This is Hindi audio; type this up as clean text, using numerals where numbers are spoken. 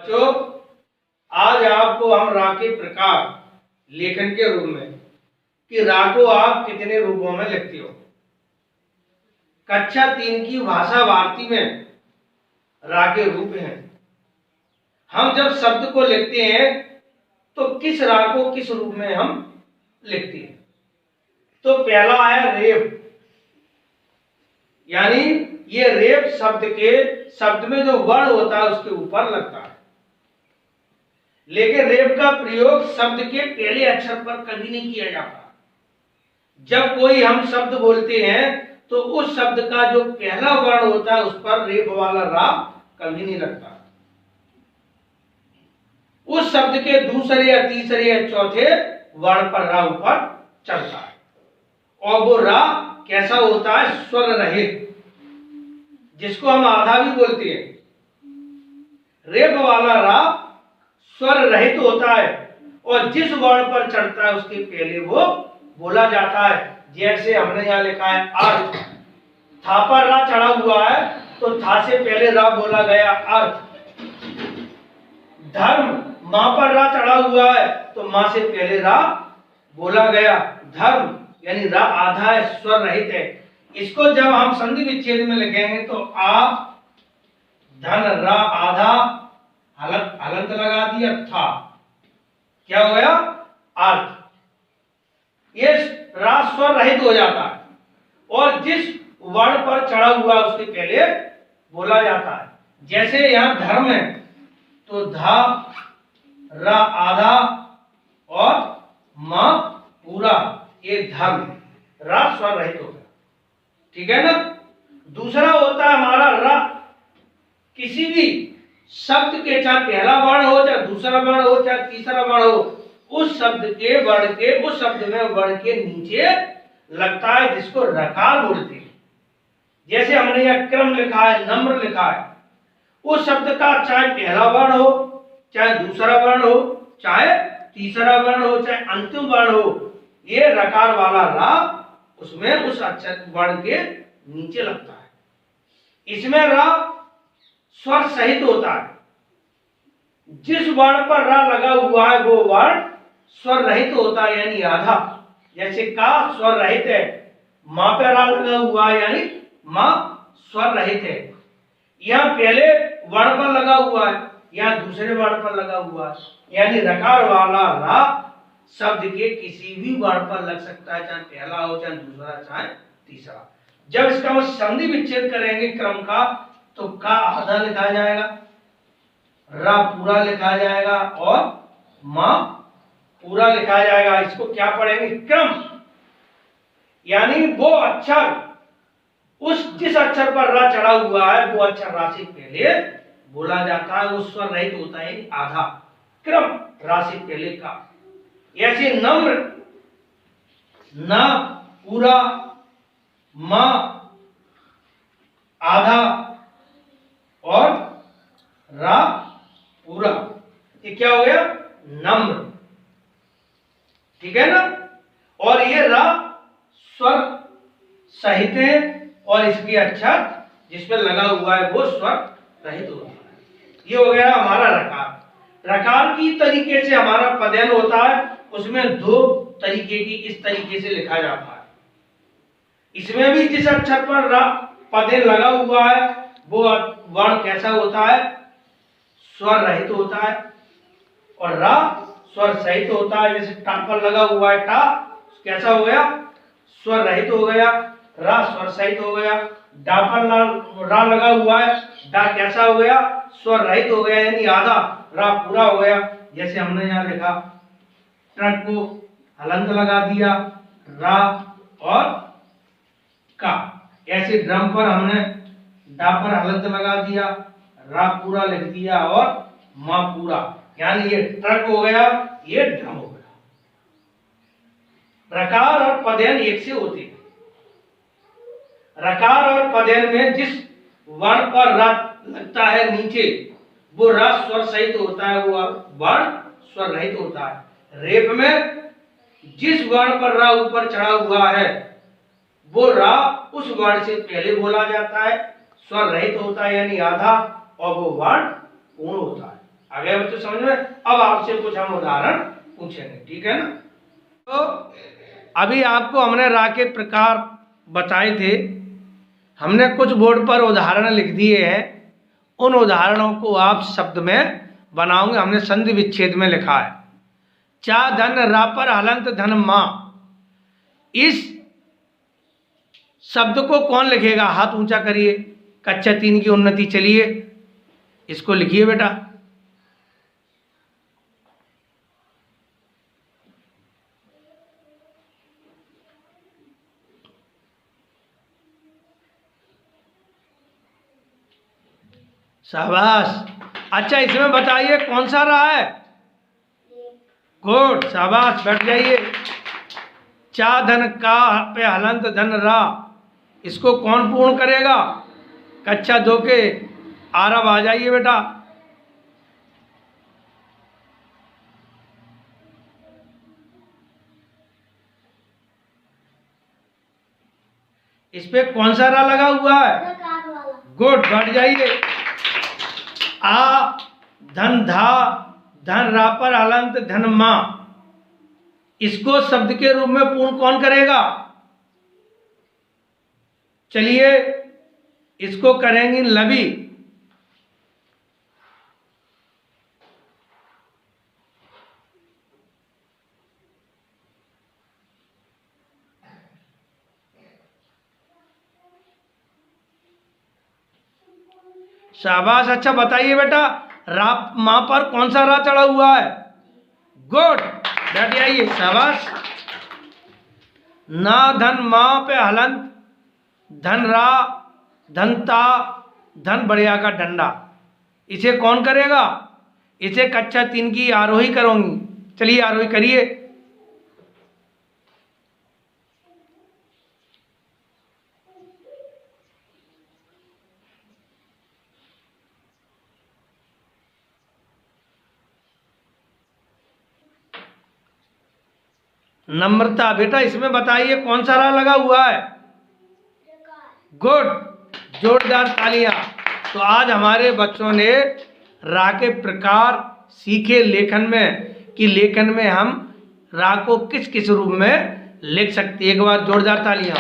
बच्चों, आज आपको हम रा के प्रकार लेखन के रूप में कि रा को आप कितने रूपों में लिखते हो। कक्षा 3 की भाषा भारती में रा के रूप हैं। हम जब शब्द को लिखते हैं तो किस रा को किस रूप में हम लिखते हैं। तो पहला है रेफ, यानी ये रेफ शब्द में जो वर्ण होता है उसके ऊपर लगता है। लेकिन रेफ का प्रयोग शब्द के पहले अक्षर पर कभी नहीं किया जाता। जब कोई हम शब्द बोलते हैं तो उस शब्द का जो पहला वर्ण होता है उस पर रेफ वाला रा कभी नहीं लगता। उस शब्द के दूसरे या तीसरे या चौथे वर्ण पर रा ऊपर चढ़ता है। और वो रा कैसा होता है? स्वर रहित, जिसको हम आधा भी बोलते हैं। रेफ वाला रा स्वर रहित होता है और जिस वर्ण पर चढ़ता है उसके पहले वो बोला जाता है। जैसे हमने यहां लिखा है अर्थ, था पर रा चढ़ा हुआ है तो था से पहले रा बोला गया अर्थ। धर्म, मां पर रा चढ़ा हुआ है तो मां से पहले रा बोला गया धर्म, यानी रा आधा है, स्वर रहित है। इसको जब हम संधि विच्छेद में लिखेंगे तो आ धन रा आधा हलंत लगा दिया था, क्या हो गया? अर्थ। ये रा स्वर रहित हो जाता है और जिस वर्ण पर चढ़ा हुआ उसके पहले बोला जाता है। जैसे यहां धर्म है तो धा रा आधा और मां पूरा, ये धर्म, रा स्वर रहित हो गया। ठीक है ना? दूसरा होता है हमारा रा, किसी भी शब्द के चाहे पहला वर्ण हो, चाहे दूसरा वर्ण हो, चाहे तीसरा वर्ण हो, उस शब्द के वर्ण के उस शब्द में वर्ण के नीचे लगता है, जिसको रकार बोलते हैं। जैसे हमने यह क्रम लिखा है, नम्र लिखा है, उस शब्द का चाहे पहला वर्ण हो, चाहे दूसरा वर्ण हो, चाहे तीसरा वर्ण हो, चाहे अंतिम वर्ण हो, ये रकार वाला रा उसमें उस अक्षर वर्ण के नीचे लगता है। इसमें रा स्वर सहित होता है। जिस वर्ण पर रा लगा हुआ है वो वर्ण स्वर रहित होता है, यानी आधा। जैसे का स्वर रहित है, मां पर रा लगा हुआ है यानी मां स्वर रहित है। यहां पहले वर्ण पर लगा हुआ है, यहां दूसरे वर्ण पर लगा हुआ है, यानी रकार वाला रा शब्द के किसी भी वर्ण पर लग सकता है, चाहे पहला हो, चाहे दूसरा, चाहे तीसरा। जब इसका हम संधि विच्छेद करेंगे क्रम का तो का आधा लिखा जाएगा, रा पूरा लिखा जाएगा और मां पूरा लिखा जाएगा। इसको क्या पढ़ेंगे? क्रम, यानी वो अक्षर जिस अक्षर पर रा चढ़ा हुआ है वो अक्षर रा से पहले बोला जाता है, वो स्वर रहित होता है, आधा। क्रम रा से पहले का। ऐसे नम्र, ना पूरा, मां आधा और रा पूरा, ये क्या हो गया? नम्र। ठीक है ना? और ये रा स्वर सहित है और इसके अक्षर जिस पे लगा हुआ है वो स्वर रहित होता है। ये हो गया हमारा रकार। रकार की तरीके से हमारा पदयन होता है, उसमें दो तरीके की इस तरीके से लिखा जाता है। इसमें भी जिस अक्षर पर रा पदयन लगा हुआ है वो वर्ण कैसा होता है? स्वर रहित होता है। और रा स्वर सहित होता है। जैसे टा पर लगा हुआ है टा, कैसा हो गया? स्वर रहित हो गया। रा स्वर सहित हो गया। डा पर रा लगा हुआ है, डा कैसा हो गया? स्वर रहित हो गया, यानी आधा, रा पूरा हो गया। जैसे हमने यहाँ लिखा ट्रक को हलंत लगा दिया, रा और का। ऐसे ड्रम पर हमने डा पर हलंत लगा दिया, रा पूरा लिख दिया और मां पूरा, यानी ये ट्रक हो गया, ये ड्रम हो गया। रकार और पदयन एक से होते हैं। रकार और पदयन में जिस वर्ण पर रा लगता है नीचे वो रा स्वर सहित होता है, वो वर्ण स्वर रहित होता है। रेप में जिस वर्ण पर रा ऊपर चढ़ा हुआ है वो रा उस वर्ण से पहले बोला जाता है, स्वर रहित होता है यानी आधा, और वो वर्ण पूर्ण होता है। आ गया बच्चों समझ में? अब आपसे कुछ हम उदाहरण पूछेंगे, ठीक है ना? तो अभी आपको हमने रा के प्रकार बताए थे, हमने कुछ बोर्ड पर उदाहरण लिख दिए हैं, उन उदाहरणों को आप शब्द में बनाओगे। हमने संधि विच्छेद में लिखा है चा धन रा पर हलंत धन मां। इस शब्द को कौन लिखेगा? हाथ ऊंचा करिए। कक्षा 3 की उन्नति, चलिए इसको लिखिए बेटा। शाबाश। अच्छा, इसमें बताइए कौन सा रहा है? गुड, शाबाश, बैठ जाइए। चा धन का पे हलंत धन रा, इसको कौन पूर्ण करेगा? कक्षा 2 के आरब आ जाइए बेटा। इस पे कौन सा रा लगा हुआ है? गुड, बैठ जाइए। आ धन धा धन रा पर हलंत धन मां, इसको शब्द के रूप में पूर्ण कौन करेगा? चलिए इसको करेंगे लवी। शाबाश। अच्छा बताइए बेटा, रा मां पर कौन सा रा चढ़ा हुआ है? गुड, बैठ जाइए, शाबाश। ना धन मां पे हलंत धन रा धन ता धन बढ़िया का डंडा, इसे कौन करेगा? इसे कक्षा 3 की आरोही करूंगी। चलिए आरोही करिए। नम्रता, बेटा इसमें बताइए कौन सा रा लगा हुआ है? गुड, जोरदार तालियां। तो आज हमारे बच्चों ने रा के प्रकार सीखे लेखन में, कि लेखन में हम रा को किस किस रूप में लिख सकते हैं। एक बार जोरदार तालियां।